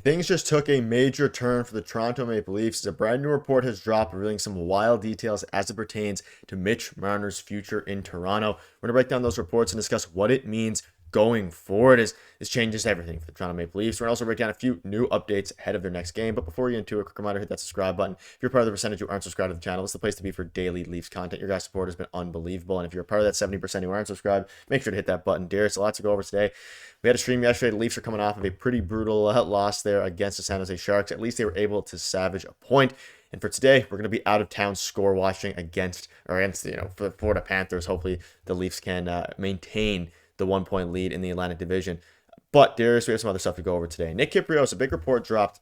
Things just took a major turn for the Toronto Maple Leafs as a brand new report has dropped revealing some wild details as it pertains to Mitch Marner's future in Toronto. We're going to break down those reports and discuss what it means going forward as this changes everything for the Toronto Maple Leafs. We're going to also break down a few new updates ahead of their next game. But before we get into it, a quick reminder, hit that subscribe button. If you're part of the percentage who aren't subscribed to the channel, it's the place to be for daily Leafs content. Your guys' support has been unbelievable. And if you're a part of that 70% who aren't subscribed, make sure to hit that button. Darius, a lot to go over today. We had a stream yesterday. The Leafs are coming off of a pretty brutal loss there against the San Jose Sharks. At least they were able to salvage a point. And for today, we're going to be out of town score watching against for the Florida Panthers. Hopefully, the Leafs can maintain the 1 point lead in the Atlantic Division. But Darius, we have some other stuff to go over today. Nick Kypreos, a big report dropped,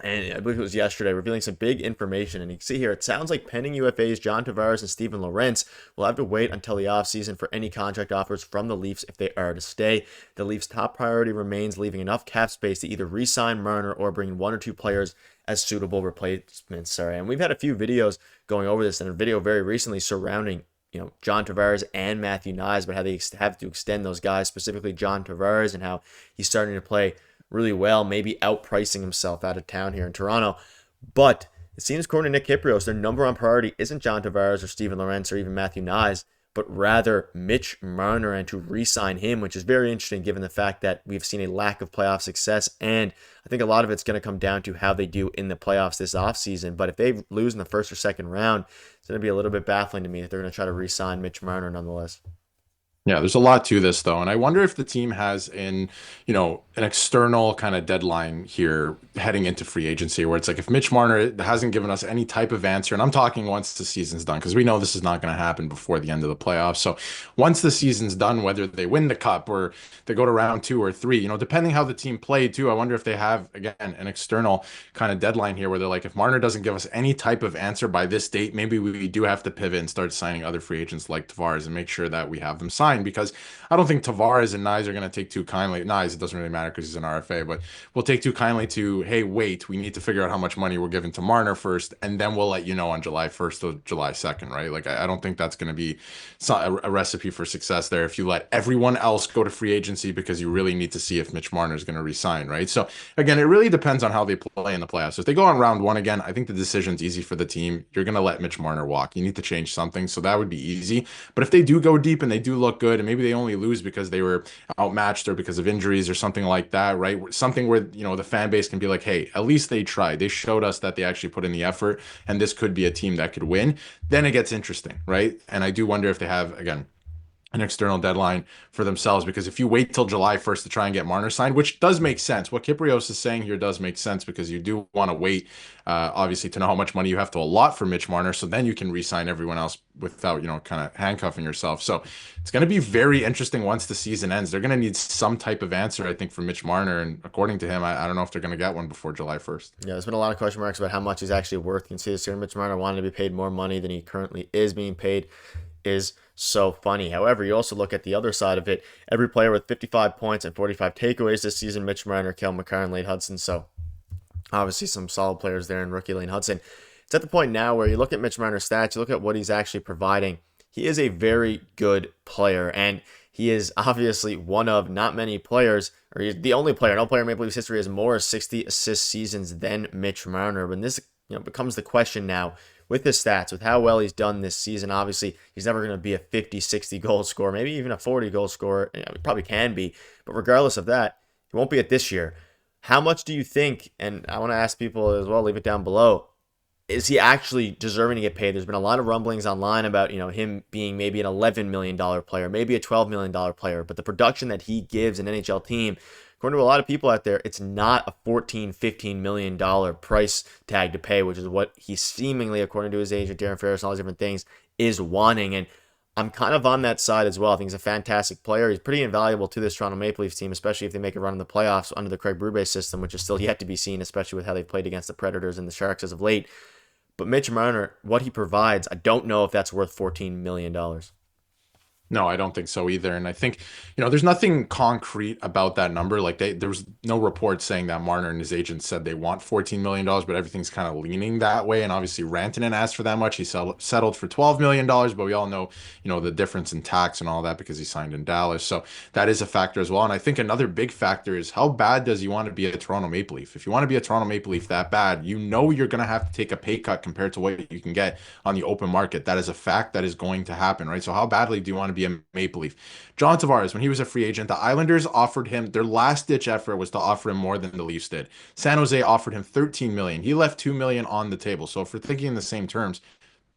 and I believe it was yesterday, revealing some big information. And you can see here, it sounds like pending UFAs John Tavares and Steven Lorentz will have to wait until the offseason for any contract offers from the Leafs if they are to stay. The Leafs' top priority remains leaving enough cap space to either re-sign Marner or bring one or two players as suitable replacements. And we've had a few videos going over this, and a video very recently surrounding John Tavares and Matthew Knies, but how they have to extend those guys, specifically John Tavares, and how he's starting to play really well, maybe outpricing himself out of town here in Toronto. But it seems, according to Nick Kypreos, their number one priority isn't John Tavares or Steven Lorentz or even Matthew Knies, but rather Mitch Marner and to re-sign him, which is very interesting given the fact that we've seen a lack of playoff success. And I think a lot of it's going to come down to how they do in the playoffs this offseason. But if they lose in the first or second round, it's going to be a little bit baffling to me if they're going to try to re-sign Mitch Marner nonetheless. Yeah, there's a lot to this though, and I wonder if the team has an external kind of deadline here heading into free agency where it's like if Mitch Marner hasn't given us any type of answer, and I'm talking once the season's done because we know this is not going to happen before the end of the playoffs. So once the season's done, whether they win the cup or they go to round two or three, depending how the team played too, I wonder if they have again an external kind of deadline here where they're like, if Marner doesn't give us any type of answer by this date, maybe we do have to pivot and start signing other free agents like Tavares and make sure that we have them signed. Because I don't think Tavares and Knies are going to take too kindly. Knies, it doesn't really matter because he's an RFA, but we'll take too kindly to, hey, wait, we need to figure out how much money we're giving to Marner first, and then we'll let you know on July 1st or July 2nd, right? Like, I don't think that's going to be a recipe for success there if you let everyone else go to free agency because you really need to see if Mitch Marner is going to resign, right? So, again, it really depends on how they play in the playoffs. So if they go on round one again, I think the decision's easy for the team. You're going to let Mitch Marner walk. You need to change something, so that would be easy. But if they do go deep and they do look good, and maybe they only lose because they were outmatched or because of injuries or something like that, right? Something where, the fan base can be like, hey, at least they tried. They showed us that they actually put in the effort, and this could be a team that could win. Then it gets interesting, right? And I do wonder if they have, again, an external deadline for themselves because if you wait till July 1st to try and get Marner signed, which does make sense, what Kypreos is saying here does make sense because you do want to wait, obviously, to know how much money you have to allot for Mitch Marner, so then you can re-sign everyone else without, kind of handcuffing yourself. So it's going to be very interesting once the season ends. They're going to need some type of answer, I think, from Mitch Marner, and according to him, I don't know if they're going to get one before July 1st. Yeah, there's been a lot of question marks about how much he's actually worth. You can see this here. Mitch Marner wanted to be paid more money than he currently is being paid. Is so funny. However, you also look at the other side of it. Every player with 55 points and 45 takeaways this season, Mitch Marner, Cale Makar, and Lane Hudson. So obviously some solid players there in rookie Lane Hudson. It's at the point now where you look at Mitch Marner's stats, you look at what he's actually providing. He is a very good player, and he is obviously one of not many players, or he's the only player. No player in Maple Leafs history has more 60 assist seasons than Mitch Marner. When this becomes the question now, with his stats, with how well he's done this season, obviously he's never going to be a 50, 60 goal scorer, maybe even a 40 goal scorer. He probably can be, but regardless of that, he won't be it this year. How much do you think, and I want to ask people as well, leave it down below, is he actually deserving to get paid? There's been a lot of rumblings online about, him being maybe an $11 million player, maybe a $12 million player, but the production that he gives an NHL team, according to a lot of people out there, it's not a $14, $15 million price tag to pay, which is what he seemingly, according to his agent, Darren Ferris, and all these different things, is wanting. And I'm kind of on that side as well. I think he's a fantastic player. He's pretty invaluable to this Toronto Maple Leafs team, especially if they make a run in the playoffs under the Craig Berube system, which is still yet to be seen, especially with how they've played against the Predators and the Sharks as of late. But Mitch Marner, what he provides, I don't know if that's worth $14 million. No, I don't think so either. And I think, there's nothing concrete about that number. Like there was no report saying that Marner and his agent said they want $14 million, but everything's kind of leaning that way. And obviously Rantanen asked for that much. He settled for $12 million, but we all know, the difference in tax and all that because he signed in Dallas. So that is a factor as well. And I think another big factor is how bad does he want to be a Toronto Maple Leaf? If you want to be a Toronto Maple Leaf that bad, you're going to have to take a pay cut compared to what you can get on the open market. That is a fact that is going to happen, right? So how badly do you want to be a Maple Leaf? John Tavares, when he was a free agent, the Islanders offered him, their last ditch effort was to offer him more than the Leafs did. San Jose offered him 13 million. He left 2 million on the table. So if we're thinking in the same terms,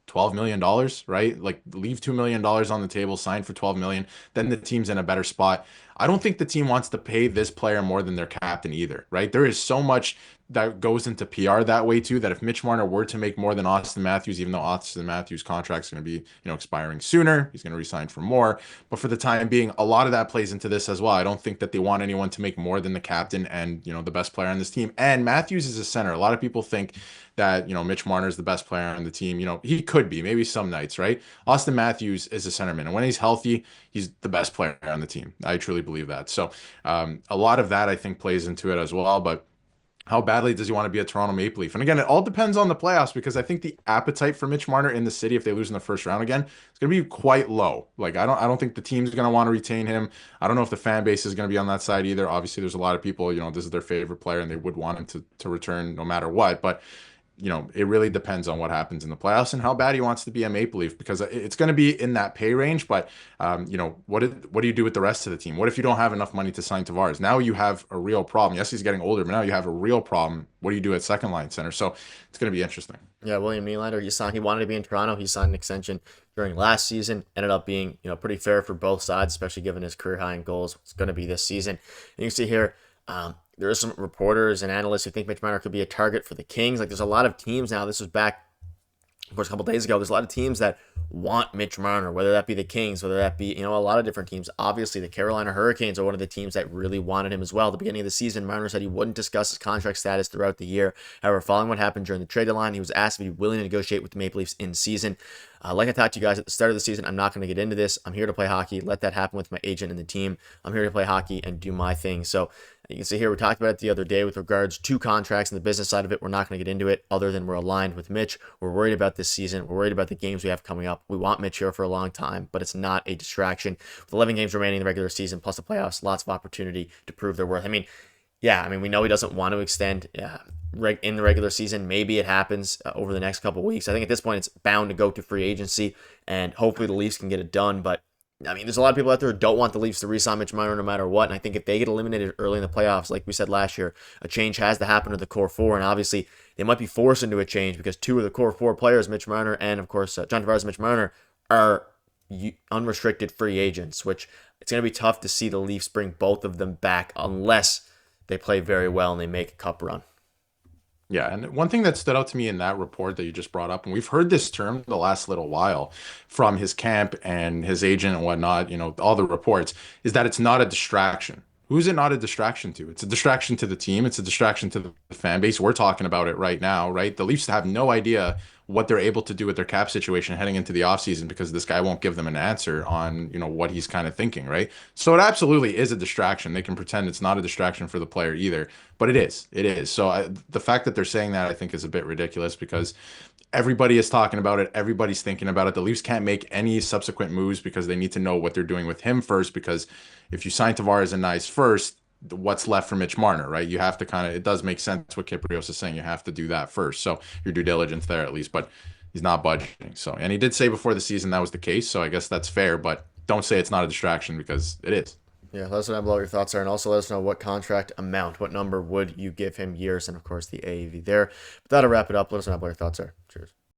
$12 million, right? Like leave $2 million on the table, sign for 12 million, then the team's in a better spot. I don't think the team wants to pay this player more than their captain either, right? There is so much that goes into PR that way too, that if Mitch Marner were to make more than Austin Matthews, even though Austin Matthews' contract's going to be, expiring sooner, he's going to resign for more. But for the time being, a lot of that plays into this as well. I don't think that they want anyone to make more than the captain and, the best player on this team. And Matthews is a center. A lot of people think that, Mitch Marner is the best player on the team. He could be, maybe some nights, right? Austin Matthews is a centerman. And when he's healthy, he's the best player on the team. I truly believe that. So a lot of that, I think, plays into it as well. But how badly does he want to be a Toronto Maple Leaf? And again, it all depends on the playoffs because I think the appetite for Mitch Marner in the city, if they lose in the first round again, it's going to be quite low. Like I don't think the team's going to want to retain him. I don't know if the fan base is going to be on that side either. Obviously, there's a lot of people, this is their favorite player and they would want him to return no matter what. But it really depends on what happens in the playoffs and how bad he wants to be a Maple Leaf because it's going to be in that pay range. But, what do you do with the rest of the team? What if you don't have enough money to sign Tavares? Now you have a real problem. Yes, he's getting older, but now you have a real problem. What do you do at second line center? So it's going to be interesting. Yeah, William Nylander, he wanted to be in Toronto. He signed an extension during last season. Ended up being, pretty fair for both sides, especially given his career high in goals. It's going to be this season. And you can see here, there are some reporters and analysts who think Mitch Marner could be a target for the Kings. Like, there's a lot of teams now. This was back, of course, a couple days ago. There's a lot of teams that want Mitch Marner, whether that be the Kings, whether that be, a lot of different teams. Obviously, the Carolina Hurricanes are one of the teams that really wanted him as well. At the beginning of the season, Marner said he wouldn't discuss his contract status throughout the year. However, following what happened during the trade deadline, he was asked if he'd be willing to negotiate with the Maple Leafs in season. Like I talked to you guys at the start of the season, I'm not going to get into this. I'm here to play hockey. Let that happen with my agent and the team. I'm here to play hockey and do my thing. So you can see here, we talked about it the other day with regards to contracts and the business side of it. We're not going to get into it other than we're aligned with Mitch. We're worried about this season. We're worried about the games we have coming up. We want Mitch here for a long time, but it's not a distraction. With 11 games remaining in the regular season, plus the playoffs, lots of opportunity to prove their worth. We know he doesn't want to extend in the regular season. Maybe it happens over the next couple of weeks. I think at this point it's bound to go to free agency, and hopefully the Leafs can get it done. But there's a lot of people out there who don't want the Leafs to re-sign Mitch Marner no matter what. And I think if they get eliminated early in the playoffs, like we said last year, a change has to happen to the core four. And obviously, they might be forced into a change because two of the core four players, Mitch Marner and, of course, John Tavares and Mitch Marner, are unrestricted free agents, which it's going to be tough to see the Leafs bring both of them back unless they play very well and they make a cup run. Yeah, and one thing that stood out to me in that report that you just brought up, and we've heard this term the last little while from his camp and his agent and whatnot, all the reports, is that it's not a distraction. Who's it not a distraction to? It's a distraction to the team. It's a distraction to the fan base. We're talking about it right now, right? The Leafs have no idea what they're able to do with their cap situation heading into the offseason because this guy won't give them an answer on, what he's kind of thinking, right? So it absolutely is a distraction. They can pretend it's not a distraction for the player either, but it is. It is. So the fact that they're saying that, I think, is a bit ridiculous because everybody is talking about it. Everybody's thinking about it. The Leafs can't make any subsequent moves because they need to know what they're doing with him first, because if you sign Tavares and Nice first, what's left for Mitch Marner, right? You have to it does make sense what Kiprios is saying. You have to do that first. So your due diligence there at least, but he's not budgeting. So, and he did say before the season that was the case. So I guess that's fair, but don't say it's not a distraction because it is. Yeah, let us know below what your thoughts are, and also let us know what contract amount, what number would you give him, years, and of course the AAV there. But that'll wrap it up. Let us know what your thoughts are. Cheers.